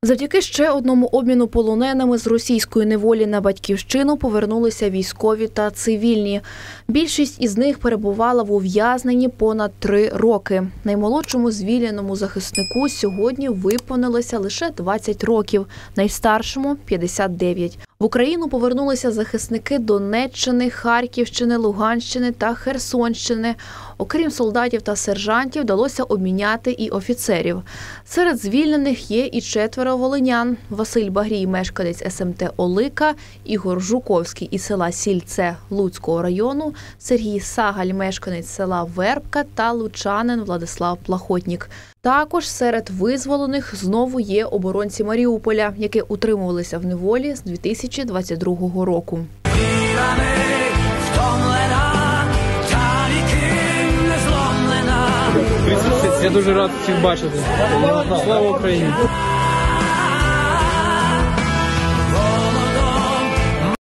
Завдяки ще одному обміну полоненими з російської неволі на батьківщину повернулися військові та цивільні. Більшість із них перебувала в ув'язненні понад 3 роки. Наймолодшому звільненому захиснику сьогодні виповнилося лише 20 років, найстаршому – 59. В Україну повернулися захисники Донеччини, Харківщини, Луганщини та Херсонщини. Окрім солдатів та сержантів, вдалося обміняти і офіцерів. Серед звільнених є і 4 волинян. Василь Багрій – мешканець СМТ «Олика», Ігор Жуковський із села Сільце Луцького району, Сергій Сагаль – мешканець села Вербка та лучанин Владислав Плахотнік. Також серед визволених знову є оборонці Маріуполя, які утримувалися в неволі з 2022 року. Я дуже рад всіх бачити. Слава Україні!